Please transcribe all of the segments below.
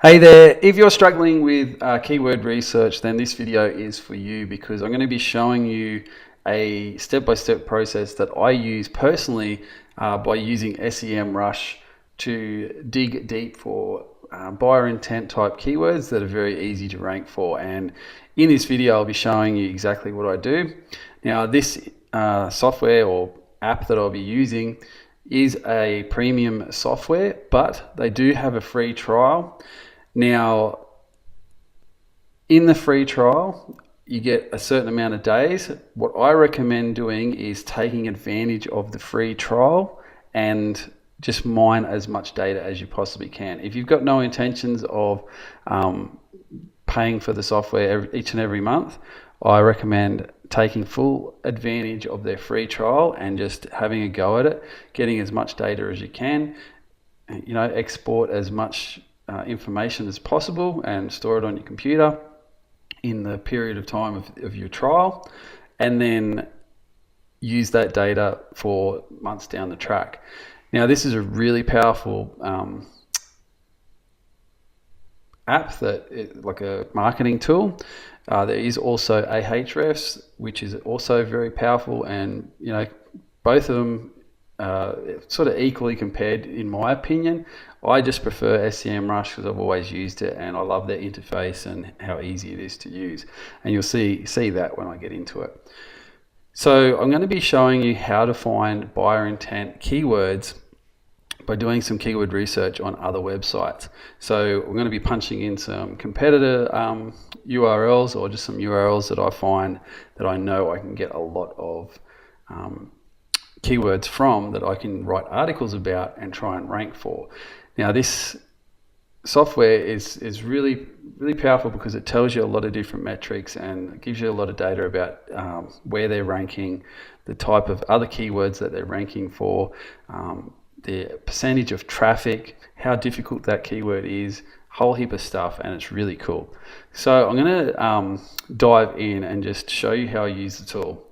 Hey there, if you're struggling with keyword research, then this video is for you because I'm going to be showing you a step-by-step process that I use personally by using SEMRush to dig deep for buyer intent type keywords that are very easy to rank for. And in this video, I'll be showing you exactly what I do. Now, this software or app that I'll be using is a premium software, but they do have a free trial. Now, in the free trial, you get a certain amount of days. What I recommend doing is taking advantage of the free trial and just mine as much data as you possibly can. If you've got no intentions of paying for the software each and every month, I recommend taking full advantage of their free trial and just having a go at it, getting as much data as you can, export as much information as possible and store it on your computer in the period of time of your trial, and then use that data for months down the track. Now, this is a really powerful app like a marketing tool. There is also Ahrefs, which is also very powerful, and both of them sort of equally compared in my opinion. I just prefer SEMrush because I've always used it and I love their interface and how easy it is to use, and you'll see that when I get into it. So I'm going to be showing you how to find buyer intent keywords by doing some keyword research on other websites. So we're going to be punching in some competitor URLs, or just some URLs that I find that I know I can get a lot of keywords from, that I can write articles about and try and rank for. Now, this software is really powerful because it tells you a lot of different metrics and it gives you a lot of data about where they're ranking, the type of other keywords that they're ranking for, the percentage of traffic, how difficult that keyword is, whole heap of stuff, and it's really cool. So I'm going to dive in and just show you how I use the tool.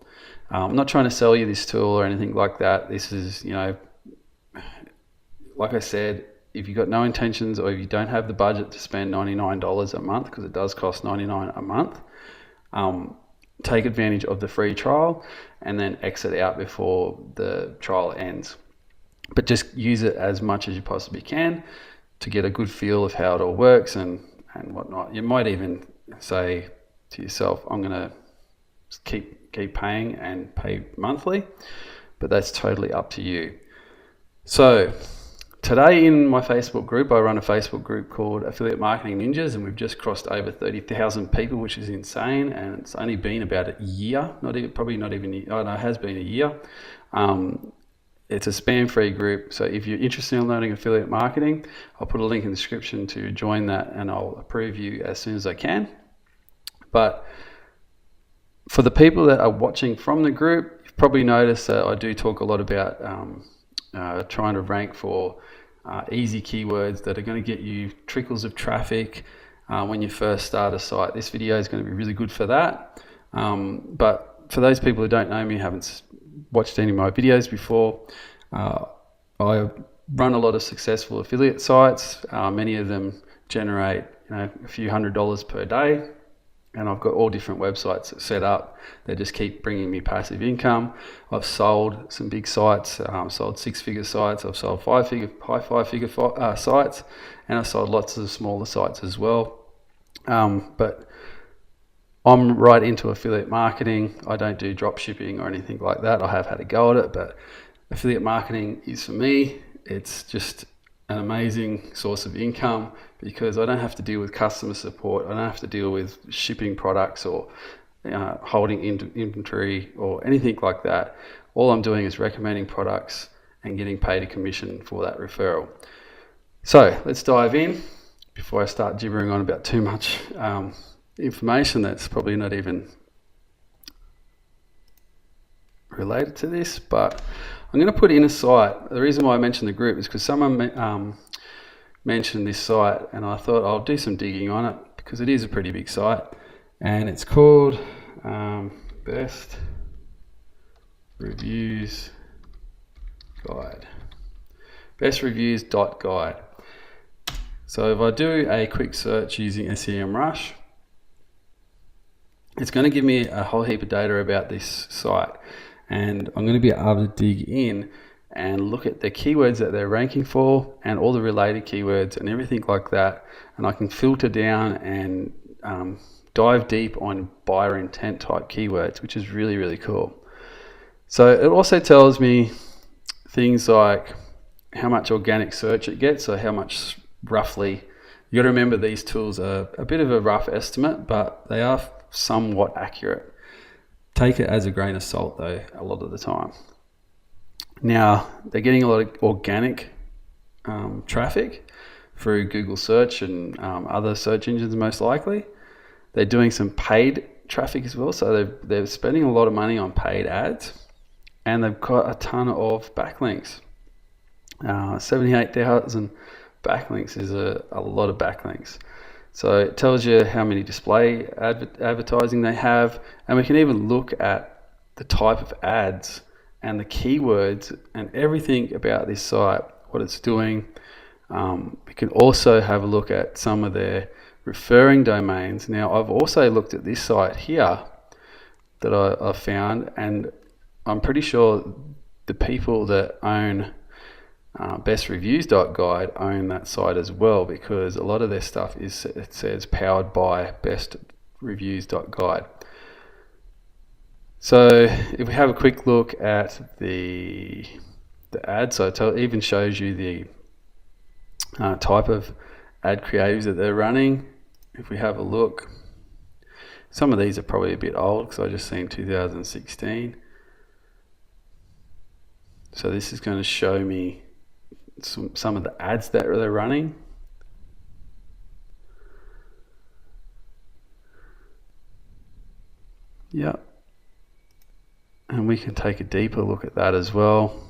I'm not trying to sell you this tool or anything like that. This is, like I said, if you've got no intentions or if you don't have the budget to spend $99 a month, because it does cost $99 a month, take advantage of the free trial and then exit out before the trial ends. But just use it as much as you possibly can to get a good feel of how it all works and whatnot. You might even say to yourself, I'm going to keep paying and pay monthly, but that's totally up to you. So today in my Facebook group, I run a Facebook group called Affiliate Marketing Ninjas, and we've just crossed over 30,000 people, which is insane. And it's only been about a year, it has been a year. It's a spam-free group, so if you're interested in learning affiliate marketing, I'll put a link in the description to join that, and I'll approve you as soon as I can. But for the people that are watching from the group, you've probably noticed that I do talk a lot about trying to rank for easy keywords that are going to get you trickles of traffic when you first start a site. This video is going to be really good for that. But for those people who don't know me, haven't watched any of my videos before, I run a lot of successful affiliate sites. Many of them generate a few $100s per day, and I've got all different websites set up that just keep bringing me passive income. I've sold some big sites. I've sold six-figure sites. I've sold high five-figure sites, and I've sold lots of smaller sites as well. But I'm right into affiliate marketing. I don't do drop shipping or anything like that. I have had a go at it, but affiliate marketing is for me. It's just an amazing source of income because I don't have to deal with customer support. I don't have to deal with shipping products or holding inventory or anything like that. All I'm doing is recommending products and getting paid a commission for that referral. So let's dive in before I start gibbering on about too much information that's probably not even related to this, but I'm going to put in a site. The reason why I mentioned the group is because someone mentioned this site, and I thought I'll do some digging on it because it is a pretty big site, and it's called Best Reviews Guide. Bestreviews.guide. So if I do a quick search using SEMRush, it's going to give me a whole heap of data about this site, and I'm going to be able to dig in and look at the keywords that they're ranking for and all the related keywords and everything like that, and I can filter down and dive deep on buyer intent type keywords, which is really, really cool. So it also tells me things like how much organic search it gets, so how much roughly. You got to remember these tools are a bit of a rough estimate, but they are somewhat accurate. Take it as a grain of salt though, a lot of the time. Now, they're getting a lot of organic traffic through Google search and other search engines most likely. They're doing some paid traffic as well, so they're spending a lot of money on paid ads, and they've got a ton of backlinks. 78,000 backlinks is a lot of backlinks. So it tells you how many display advertising they have, and we can even look at the type of ads and the keywords and everything about this site, what it's doing. We can also have a look at some of their referring domains. Now, I've also looked at this site here that I found, and I'm pretty sure the people that own bestreviews.guide own that site as well, because a lot of their stuff it says powered by bestreviews.guide. So if we have a quick look at the ad, so it even shows you the type of ad creatives that they're running. If we have a look, some of these are probably a bit old because I just seen 2016. So this is going to show me some of the ads that they're running. Yep. And we can take a deeper look at that as well.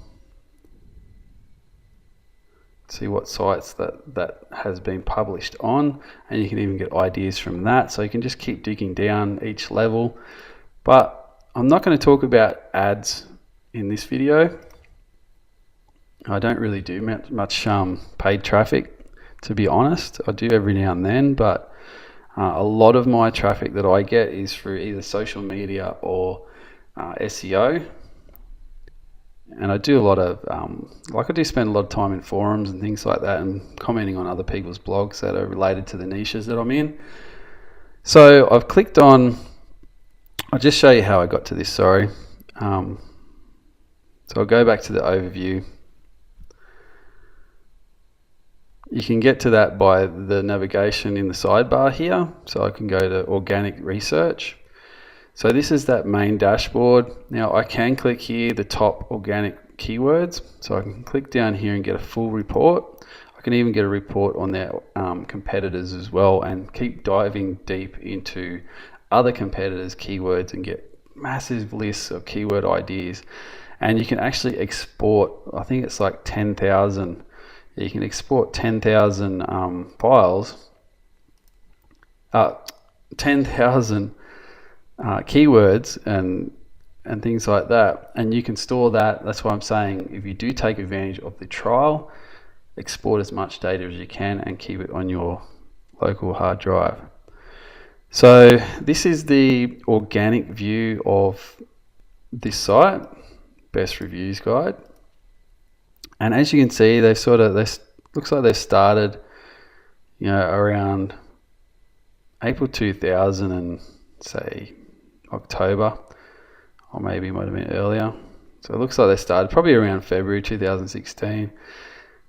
See what sites that has been published on, and you can even get ideas from that. So you can just keep digging down each level. But I'm not going to talk about ads in this video. I don't really do much paid traffic, to be honest. I do every now and then, but a lot of my traffic that I get is through either social media or SEO. And I do a lot of, I do spend a lot of time in forums and things like that, and commenting on other people's blogs that are related to the niches that I'm in. So I've clicked on, I'll just show you how I got to this, sorry. So I'll go back to the overview. You can get to that by the navigation in the sidebar here. So I can go to organic research. So this is that main dashboard. Now I can click here, the top organic keywords. So I can click down here and get a full report. I can even get a report on their competitors as well, and keep diving deep into other competitors' keywords and get massive lists of keyword ideas. And you can actually export, I think it's like 10,000. You can export 10,000 files, 10,000 keywords and things like that, and you can store that. That's why I'm saying, if you do take advantage of the trial, export as much data as you can and keep it on your local hard drive. So this is the organic view of this site, Best Reviews Guide. And as you can see, looks like they've started, around April 2000 and say October, or maybe it might have been earlier. So it looks like they started probably around February 2016.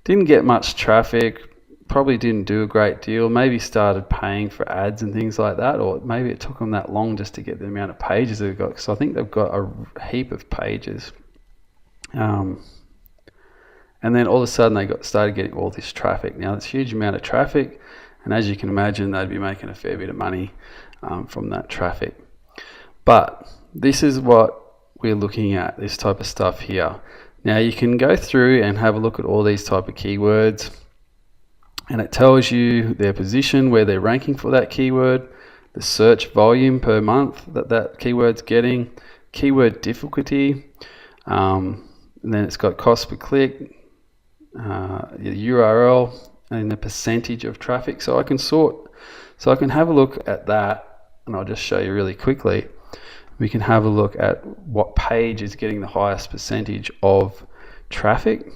Didn't get much traffic, probably didn't do a great deal, maybe started paying for ads and things like that, or maybe it took them that long just to get the amount of pages they've got, because I think they've got a heap of pages. And then all of a sudden they started getting all this traffic. Now it's a huge amount of traffic, and as you can imagine, they'd be making a fair bit of money from that traffic. But this is what we're looking at, this type of stuff here. Now you can go through and have a look at all these type of keywords, and it tells you their position, where they're ranking for that keyword, the search volume per month that keyword's getting, keyword difficulty, and then it's got cost per click, the URL, and the percentage of traffic. So I can have a look at that, and I'll just show you really quickly. We can have a look at what page is getting the highest percentage of traffic.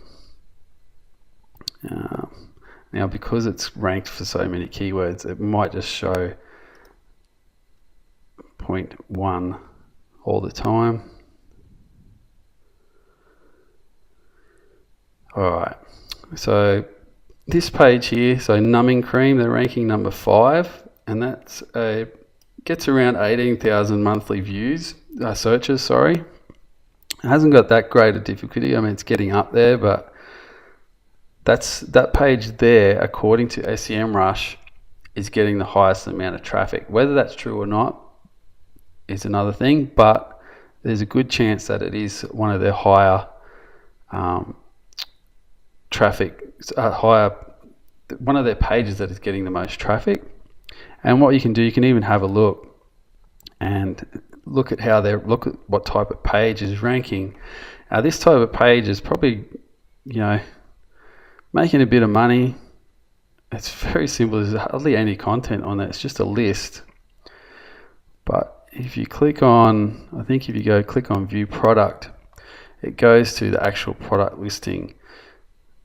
Now, because it's ranked for so many keywords, it might just show 0.1 all the time. Alright, so this page here, so numbing cream, they're ranking number 5, and that's gets around 18,000 monthly views, searches, sorry. It hasn't got that great a difficulty. I mean, it's getting up there, but that page there, according to SEMRush, is getting the highest amount of traffic. Whether that's true or not is another thing, but there's a good chance that it is one of their higher one of their pages that is getting the most traffic. And what you can do, you can even have a look and look at what type of page is ranking. Now, this type of page is probably, making a bit of money. It's very simple. There's hardly any content on that. It's just a list. But if you click on, if you go click on view product, it goes to the actual product listing,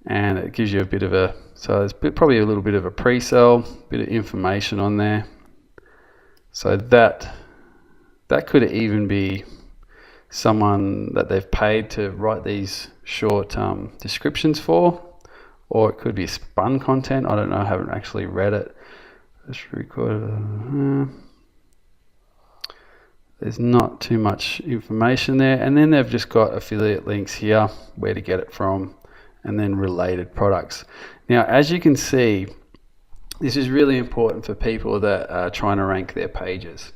and it gives you a bit of there's probably a little bit of a pre-sell, bit of information on there. So that could even be someone that they've paid to write these short descriptions for, or it could be spun content. I don't know, I haven't actually read it. Just recorded. There's not too much information there, and then they've just got affiliate links here, where to get it from, and then related products. Now, as you can see, this is really important for people that are trying to rank their pages.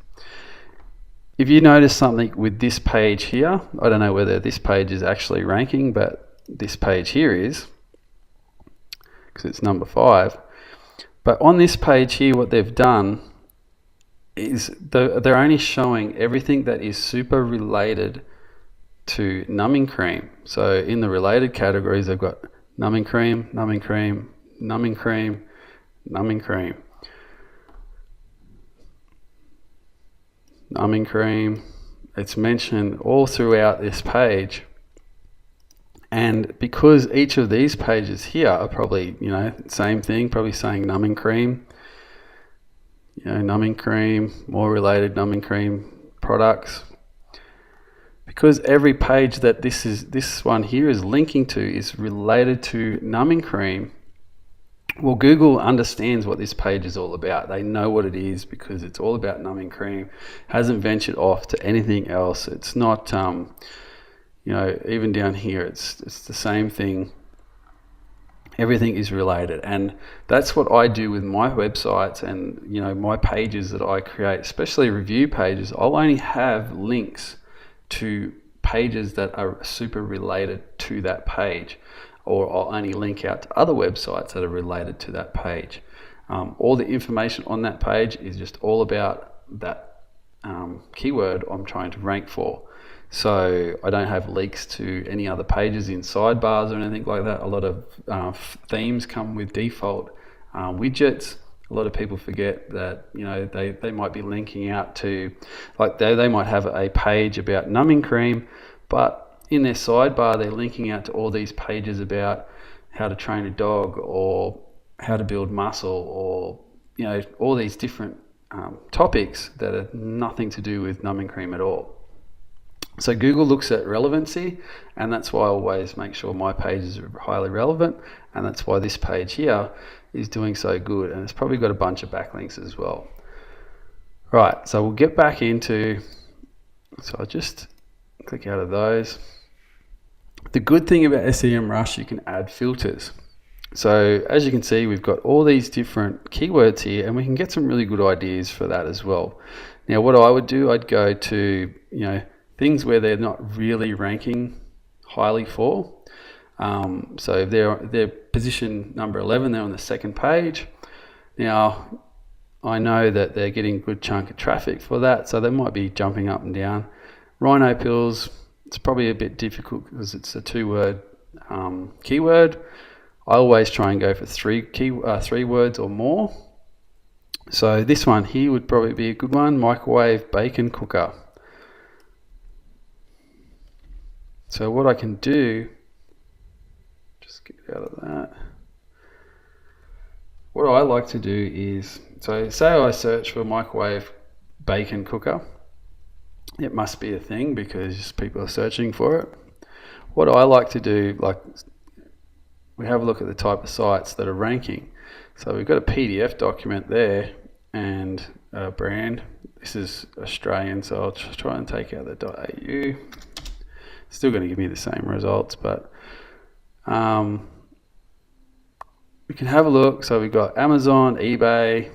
If you notice something with this page here, I don't know whether this page is actually ranking, but this page here is, because it's number 5. But on this page here, what they've done is they're only showing everything that is super related to numbing cream. So in the related categories, they've got numbing cream, numbing cream, numbing cream, numbing cream, numbing cream. It's mentioned all throughout this page. And because each of these pages here are probably, same thing, probably saying numbing cream, numbing cream, more related numbing cream products. Because every page that this one here is linking to is related to numbing cream, well, Google understands what this page is all about. They know what it is because it's all about numbing cream. Hasn't ventured off to anything else. It's not, even down here, it's the same thing. Everything is related, and that's what I do with my websites and my pages that I create, especially review pages. I'll only have links to pages that are super related to that page, or I'll only link out to other websites that are related to that page. All the information on that page is just all about that keyword I'm trying to rank for. So I don't have links to any other pages in sidebars or anything like that. A lot of themes come with default widgets. A lot of people forget that they might be linking out to, like they might have a page about numbing cream, but in their sidebar they're linking out to all these pages about how to train a dog or how to build muscle, or all these different topics that are nothing to do with numbing cream at all. So Google looks at relevancy, and that's why I always make sure my pages are highly relevant, and that's why this page here is doing so good, and it's probably got a bunch of backlinks as well. Right, so we'll get back into, so I'll just click out of those. The good thing about SEMRush, you can add filters. So as you can see, we've got all these different keywords here, and we can get some really good ideas for that as well. Now what I would do, I'd go to things where they're not really ranking highly for. So if they're position number 11, they're on the second page. Now I know that they're getting a good chunk of traffic for that, so they might be jumping up and down. Rhino pills, it's probably a bit difficult because it's a 2-word keyword. I always try and go for three words or more. So this one here would probably be a good one: microwave bacon cooker. So what I can do, just get out of that. What I like to do is, so say I search for microwave bacon cooker. It must be a thing because people are searching for it. What I like to do, like, we have a look at the type of sites that are ranking. So we've got a PDF document there and a brand. This is Australian, so I'll just try and take out the .au. Still going to give me the same results, but we can have a look. So we've got Amazon, eBay,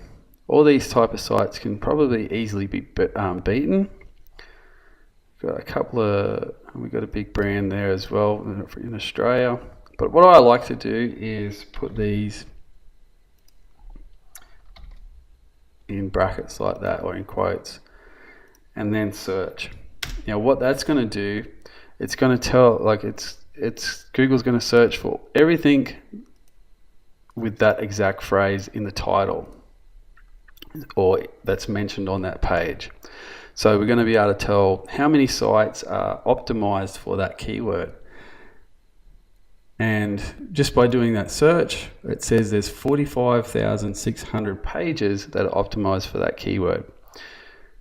all these type of sites can probably easily be beaten. Got a couple of, we've got a big brand there as well in Australia. But what I like to do is put these in brackets like that, or in quotes, and then search. Now what that's going to do, it's going to tell, like, it's Google's going to search for everything with that exact phrase in the title or that's mentioned on that page. So we're going to be able to tell how many sites are optimized for that keyword. And just by doing that search, it says there's 45,600 pages that are optimized for that keyword.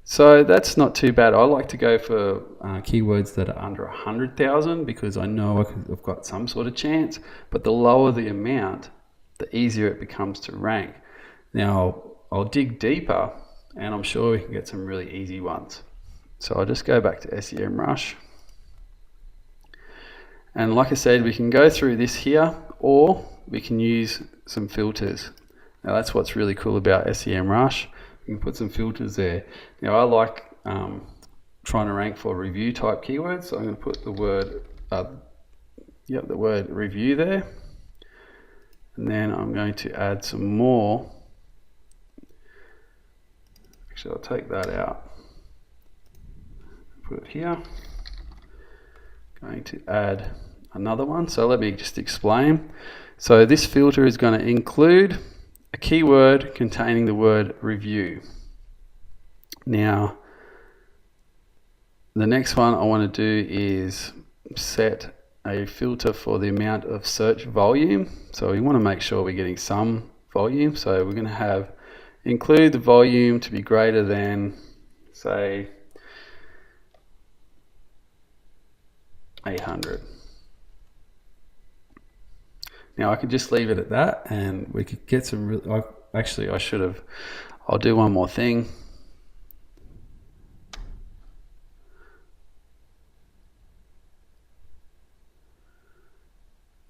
So that's not too bad. I like to go for keywords that are under 100,000 because I know I've got some sort of chance, but the lower the amount, the easier it becomes to rank. Now, I'll dig deeper and I'm sure we can get some really easy ones. So I'll just go back to SEMRush. And like I said, we can go through this here, or we can use some filters. Now that's what's really cool about SEMRush. You can put some filters there. Now I like trying to rank for review type keywords, so I'm going to put the word, the word review there. And then I'm going to add some more. Actually, I'll take that out. Put it here. Going to add another one. So let me just explain. So this filter is going to include a keyword containing the word review. Now, the next one I want to do is set a filter for the amount of search volume. So we want to make sure we're getting some volume. So we're going to have include the volume to be greater than, say, 800. Now I could just leave it at that and we could get some real, actually I should have, I'll do one more thing.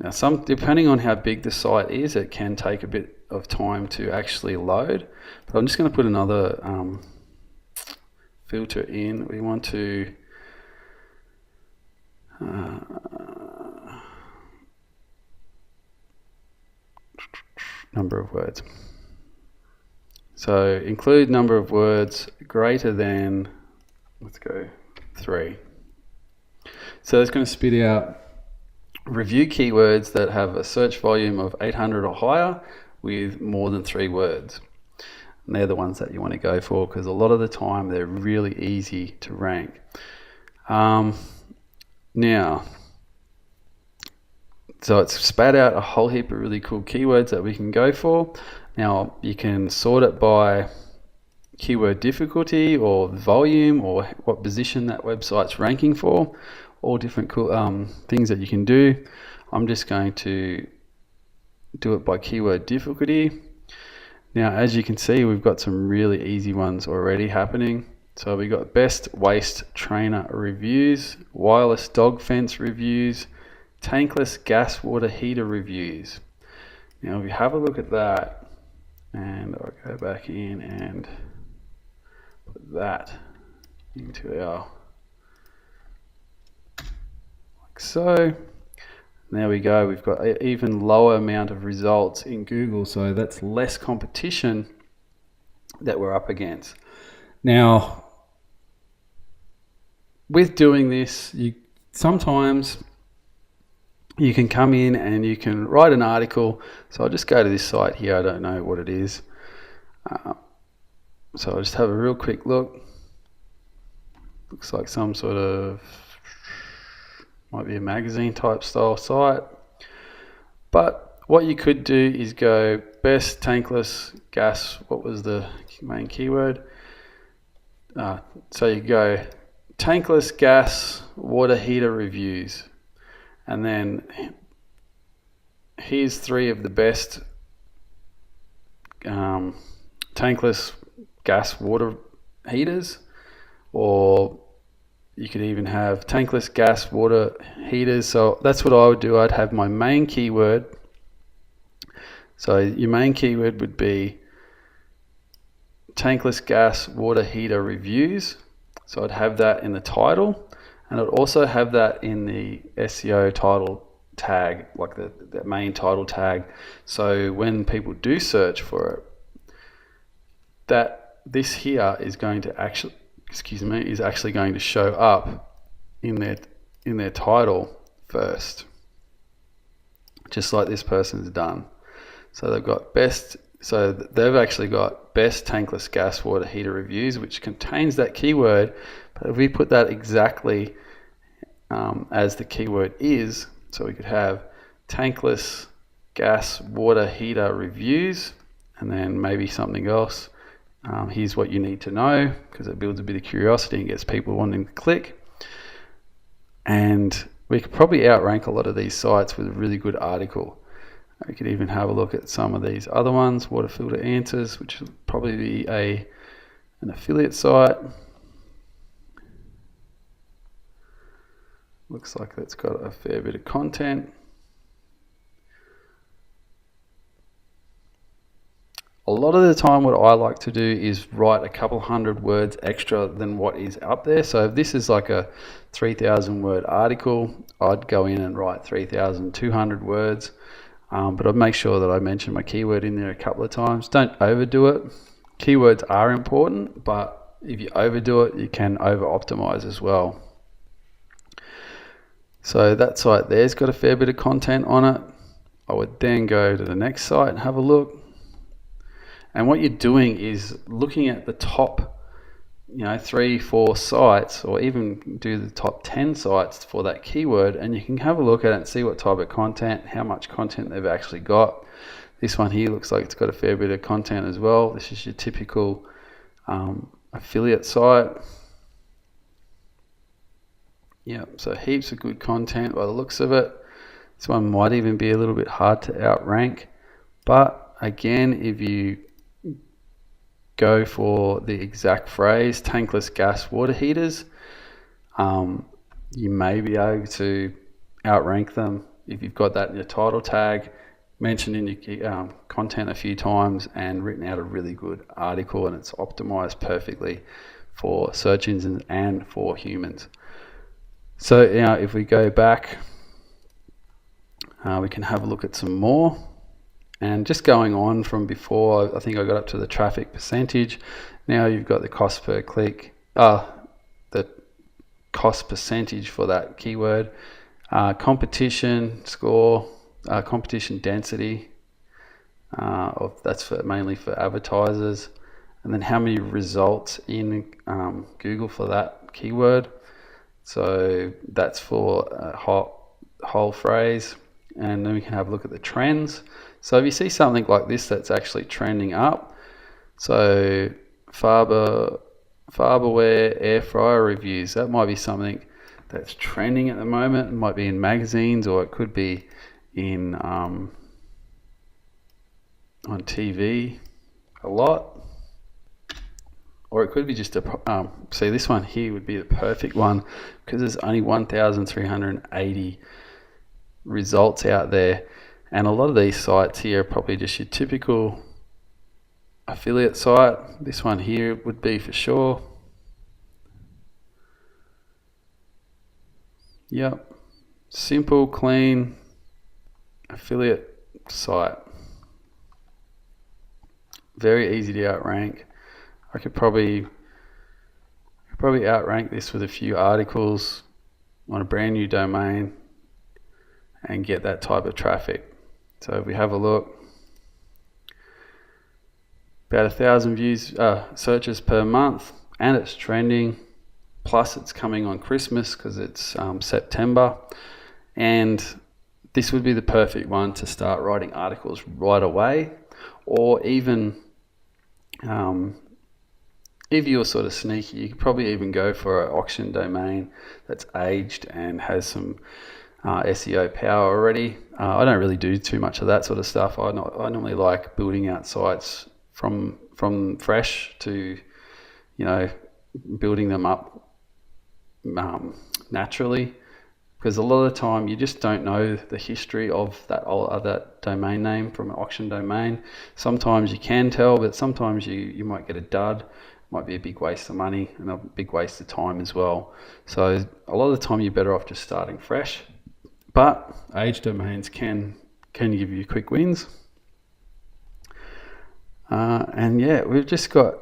Now depending on how big the site is, it can take a bit of time to actually load, but I'm just going to put another filter in. We want to number of words. So include number of words greater than, let's go 3. So it's going to spit out review keywords that have a search volume of 800 or higher with more than 3 words. And they're the ones that you want to go for because a lot of the time they're really easy to rank. Now, so it's spat out a whole heap of really cool keywords that we can go for. Now you can sort it by keyword difficulty or volume or what position that website's ranking for. All different cool things that you can do. I'm just going to do it by keyword difficulty. Now as you can see, we've got some really easy ones already happening. So we got best waist trainer reviews, wireless dog fence reviews, tankless gas water heater reviews. Now if you have a look at that, and I'll go back in and put that into our, like so. There we go, we've got an even lower amount of results in Google, so that's less competition that we're up against. Now, with doing this, sometimes you can come in and you can write an article. So I'll just go to this site here. I don't know what it is. So I'll just have a real quick look. Looks like some sort of, might be a magazine type style site. But what you could do is go best tankless gas. What was the main keyword? So you go tankless gas water heater reviews. And then here's 3 of the best tankless gas water heaters, or you could even have tankless gas water heaters. So that's what I would do. I'd have my main keyword. So your main keyword would be tankless gas water heater reviews. So I'd have that in the title, and I'd also have that in the SEO title tag, like the main title tag. So when people do search for it, that this here is going to actually, is actually going to show up in their title first, just like this person's done. So they've got best. So they've actually got best tankless gas water heater reviews, which contains that keyword. But if we put that exactly as the keyword is, so we could have tankless gas water heater reviews, and then maybe something else. Here's what you need to know, because it builds a bit of curiosity and gets people wanting to click. And we could probably outrank a lot of these sites with a really good article. We could even have a look at some of these other ones, water filter answers, which would probably be an affiliate site. Looks like that's got a fair bit of content. A lot of the time what I like to do is write a couple hundred words extra than what is up there. So if this is like a 3,000 word article, I'd go in and write 3,200 words. But I'd make sure that I mention my keyword in there a couple of times. Don't overdo it. Keywords are important, but if you overdo it, you can over-optimize as well. So that site there's got a fair bit of content on it. I would then go to the next site and have a look. And what you're doing is looking at the top, 3-4 sites, or even do the top 10 sites for that keyword, and you can have a look at it and see what type of content, how much content they've actually got. This one here looks like it's got a fair bit of content as well. This is your typical affiliate site. Yeah, so heaps of good content by the looks of it. This one might even be a little bit hard to outrank, but again, if you go for the exact phrase, tankless gas water heaters, you may be able to outrank them if you've got that in your title tag, mentioned in your content a few times, and written out a really good article, and it's optimized perfectly for search engines and for humans. So if we go back, we can have a look at some more. And just going on from before, I think I got up to the traffic percentage. Now you've got the cost per click, the cost percentage for that keyword, competition score, competition density, that's mainly for advertisers, and then how many results in Google for that keyword. So that's for a whole phrase. And then we can have a look at the trends. So if you see something like this that's actually trending up, so Farberware air fryer reviews, that might be something that's trending at the moment. It might be in magazines, or it could be in on TV a lot, or it could be just a see, this one here would be the perfect one, because there's only 1,380 results out there, and a lot of these sites here are probably just your typical affiliate site. This one here would be for sure. Yep, simple, clean affiliate site, very easy to outrank. I could probably outrank this with a few articles on a brand new domain, and get that type of traffic. So if we have a look, about 1,000 views, searches per month, and it's trending. Plus it's coming on Christmas because it's September, and this would be the perfect one to start writing articles right away. Or even if you're sort of sneaky, you could probably even go for an auction domain that's aged and has some SEO power already. I don't really do too much of that sort of stuff. I normally like building out sites from fresh to, building them up naturally, because a lot of the time you just don't know the history of that domain name from an auction domain. Sometimes you can tell, but sometimes you might get a dud. Might be a big waste of money and a big waste of time as well. So a lot of the time you're better off just starting fresh, but age domains can give you quick wins. And yeah, we've just got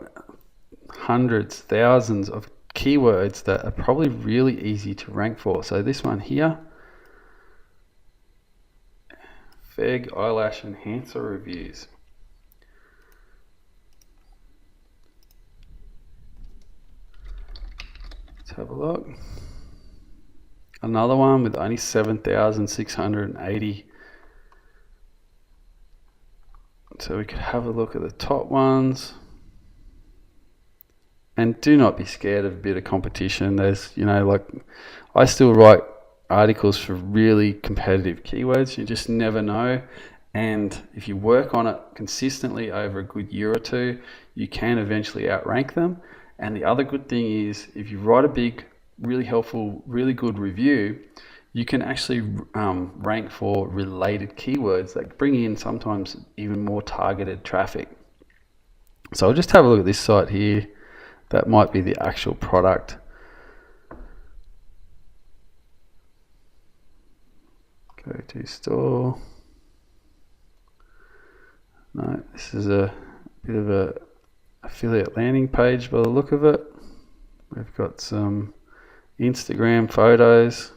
hundreds, thousands of keywords that are probably really easy to rank for. So this one here, Feg eyelash enhancer reviews. Let's have a look. Another one with only 7,680. So we could have a look at the top ones. And do not be scared of a bit of competition. There's, I still write articles for really competitive keywords. You just never know. And if you work on it consistently over a good year or two, you can eventually outrank them. And the other good thing is, if you write a big, really helpful, really good review, you can actually rank for related keywords that bring in sometimes even more targeted traffic. So I'll just have a look at this site here. That might be the actual product. Go to store. No, this is a bit of a affiliate landing page by the look of it. We've got some Instagram photos.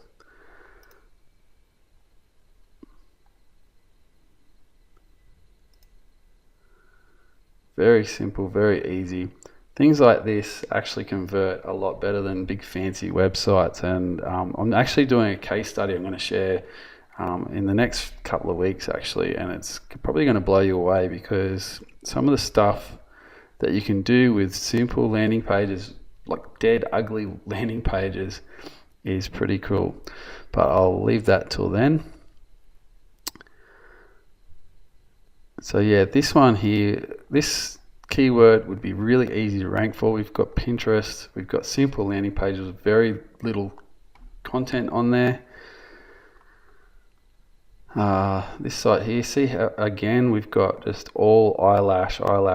Very simple, very easy. Things like this actually convert a lot better than big fancy websites, and I'm actually doing a case study I'm going to share in the next couple of weeks actually, and it's probably going to blow you away, because some of the stuff that you can do with simple landing pages, like dead ugly landing pages, is pretty cool. But I'll leave that till then. So yeah, this one here, this keyword would be really easy to rank for. We've got Pinterest, we've got simple landing pages with very little content on there. This site here, see how again we've got just all eyelash, all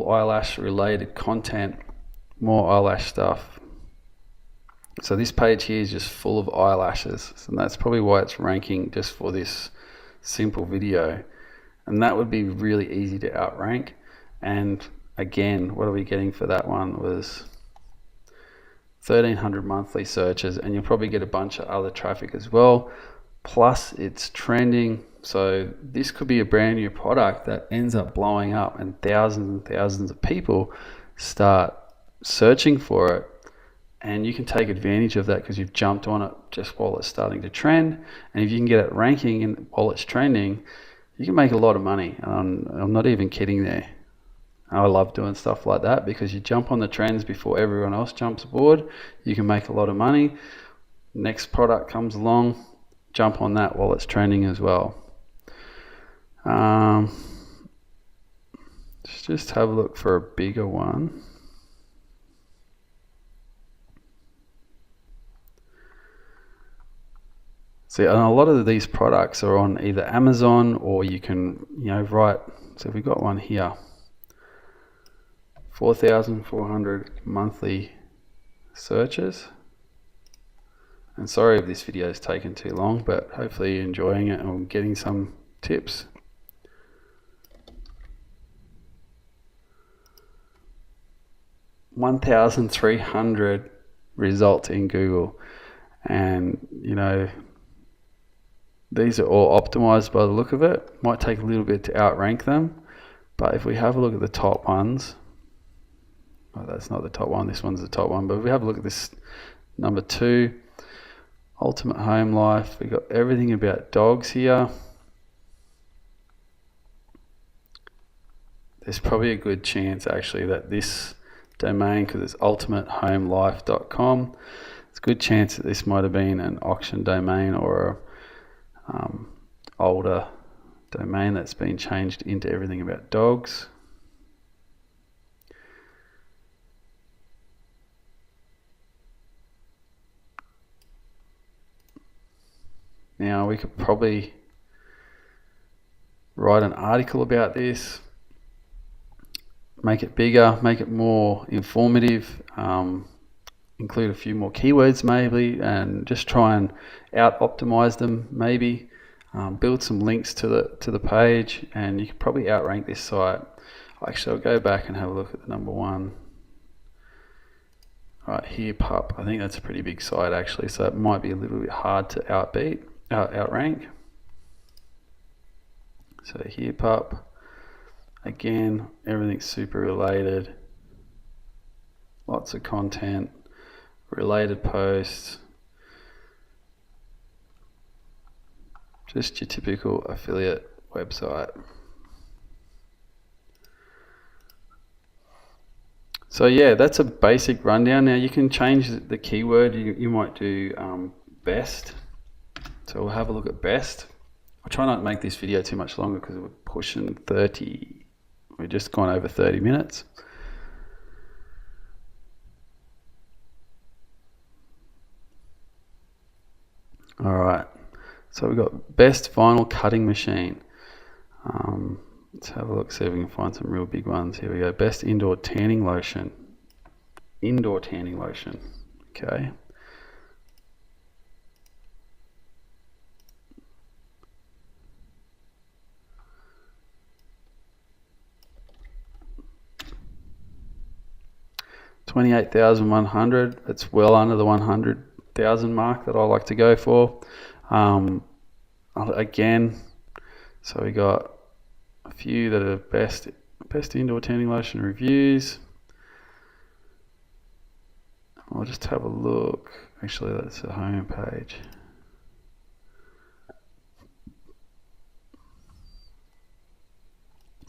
eyelash related content, more eyelash stuff. So this page here is just full of eyelashes, so that's probably why it's ranking just for this simple video. And that would be really easy to outrank. And again, what are we getting for that one was 1,300 monthly searches, and you'll probably get a bunch of other traffic as well. Plus it's trending. So this could be a brand new product that ends up blowing up, and thousands of people start searching for it. And you can take advantage of that because you've jumped on it just while it's starting to trend. And if you can get it ranking while it's trending, you can make a lot of money. I'm not even kidding there. I love doing stuff like that, because you jump on the trends before everyone else jumps aboard. You can make a lot of money. Next product comes along, jump on that while it's trending as well. Let's just have a look for a bigger one. See, and a lot of these products are on either Amazon, or you can, write. So we've got one here, 4,400 monthly searches. And sorry if this video is taken too long, but hopefully you're enjoying it and getting some tips. (1,300 results in Google, and These are all optimized by the look of it. Might take a little bit to outrank them, but if we have a look at the top ones, oh, that's not the top one, this one's the top one, but if we have a look at this number 2, Ultimate Home Life, we've got everything about dogs here. There's probably a good chance actually that this domain, because it's ultimatehomelife.com, it's a good chance that this might have been an auction domain or older domain that's been changed into everything about dogs. Now we could probably write an article about this, make it bigger, make it more informative, include a few more keywords maybe, and just try and out optimize them maybe, build some links to the page, and you can probably outrank this site. Actually, I'll go back and have a look at the number 1 right here, Pup. I think that's a pretty big site actually, so it might be a little bit hard to outrank. So here, Pup, again, everything's super related, lots of content, related posts, just your typical affiliate website. So yeah, that's a basic rundown. Now you can change the keyword. You might do best. So we'll have a look at best. I'll try not to make this video too much longer because we're pushing 30. We've just gone over 30 minutes. All right, so we've got best vinyl cutting machine. Let's have a look, see if we can find some real big ones. Here we go, best indoor tanning lotion. Indoor tanning lotion, okay. $28,100. It's well under the 100,000 mark that I like to go for. Again, so we got a few that are best indoor tanning lotion reviews. I'll just have a look. Actually, that's the home page.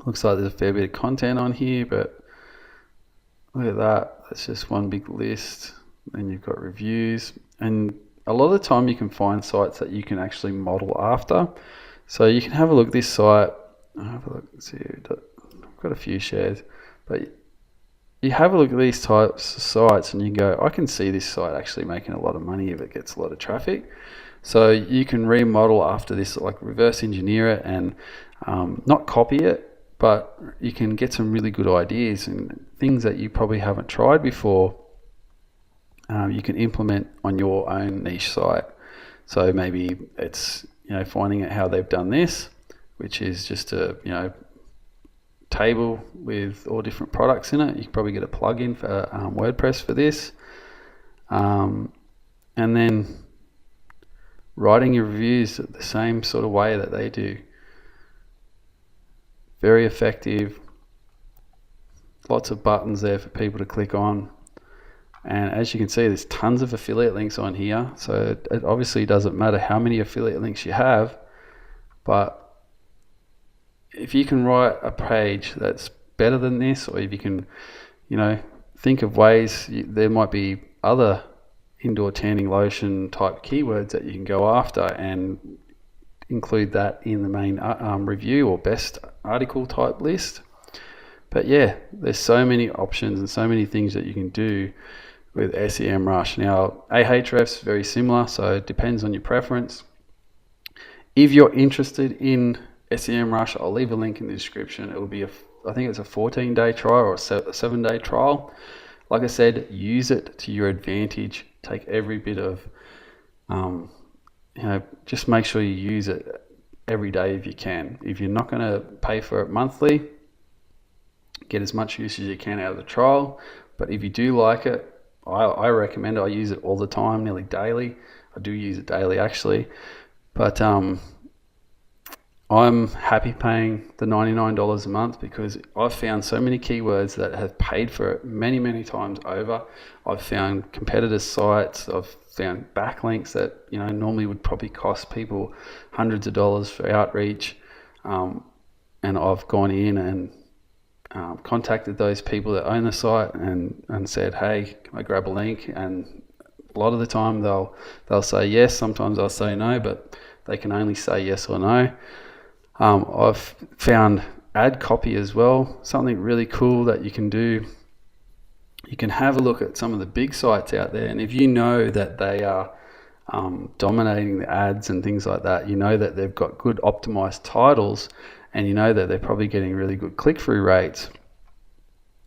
Looks like there's a fair bit of content on here, but look at that. That's just one big list. Then you've got reviews, and a lot of the time you can find sites that you can actually model after. So you can have a look at this site. I'll have a look. Let's see, I've got a few shares, but you have a look at these types of sites and you can go, I can see this site actually making a lot of money if it gets a lot of traffic. So you can remodel after this, like reverse engineer it and not copy it, but you can get some really good ideas and things that you probably haven't tried before. You can implement on your own niche site. So maybe it's finding out how they've done this, which is just a table with all different products in it. You can probably get a plugin for WordPress for this, and then writing your reviews the same sort of way that they do. Very effective. Lots of buttons there for people to click on. And as you can see, there's tons of affiliate links on here. So it obviously doesn't matter how many affiliate links you have, but if you can write a page that's better than this, or if you can, think of ways, there might be other indoor tanning lotion type keywords that you can go after and include that in the main review or best article type list. But yeah, there's so many options and so many things that you can do with SEMrush. Now, Ahrefs very similar, so it depends on your preference. If you're interested in SEMrush, I'll leave a link in the description. It will be I think it's a 14-day trial or a 7-day trial. Like I said, use it to your advantage. Take every bit of, just make sure you use it every day if you can. If you're not going to pay for it monthly, get as much use as you can out of the trial. But if you do like it, I recommend it. I use it all the time, nearly daily. I do use it daily actually. But I'm happy paying the $99 a month because I've found so many keywords that have paid for it many times over. I've found competitor sites. I've found backlinks that normally would probably cost people hundreds of dollars for outreach, and I've gone in and contacted those people that own the site and said, hey, can I grab a link? And a lot of the time they'll say yes. Sometimes I'll say no, but they can only say yes or no. I've found ad copy as well, something really cool that you can do. You can have a look at some of the big sites out there, and if you know that they are dominating the ads and things like that, you know that they've got good optimized titles, and you know that they're probably getting really good click-through rates.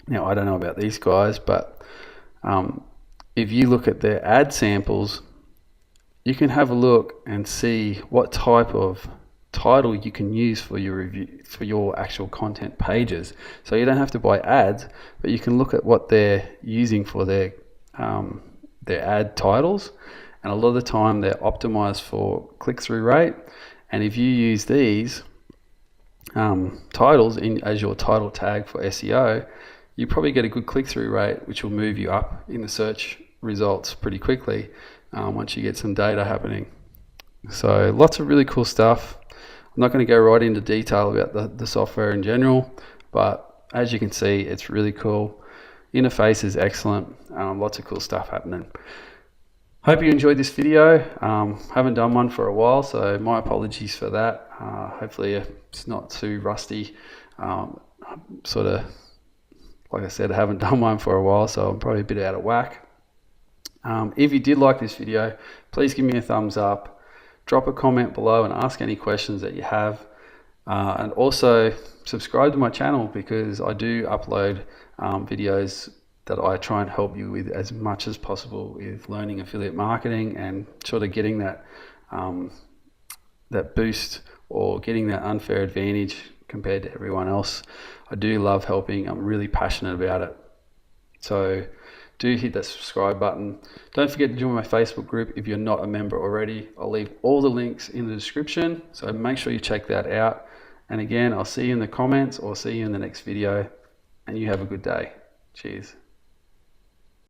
Now, I don't know about these guys, but if you look at their ad samples, you can have a look and see what type of title you can use for your review, for your actual content pages. So you don't have to buy ads, but you can look at what they're using for their ad titles, and a lot of the time they're optimized for click-through rate. And if you use these titles as your title tag for SEO, you probably get a good click-through rate, which will move you up in the search results pretty quickly once you get some data happening. So lots of really cool stuff. I'm not going to go right into detail about the software in general, but as you can see, it's really cool. Interface is excellent. Lots of cool stuff happening. Hope you enjoyed this video. Haven't done one for a while, so my apologies for that. Hopefully it's not too rusty. Sort of, like I said, I haven't done one for a while, so I'm probably a bit out of whack. If you did like this video, please give me a thumbs up. Drop a comment below and ask any questions that you have. And also subscribe to my channel, because I do upload videos that I try and help you with as much as possible with learning affiliate marketing and sort of getting that that boost or getting that unfair advantage compared to everyone else. I do love helping. I'm really passionate about it. So do hit that subscribe button. Don't forget to join my Facebook group if you're not a member already. I'll leave all the links in the description, so make sure you check that out. And again, I'll see you in the comments or see you in the next video, and you have a good day. Cheers.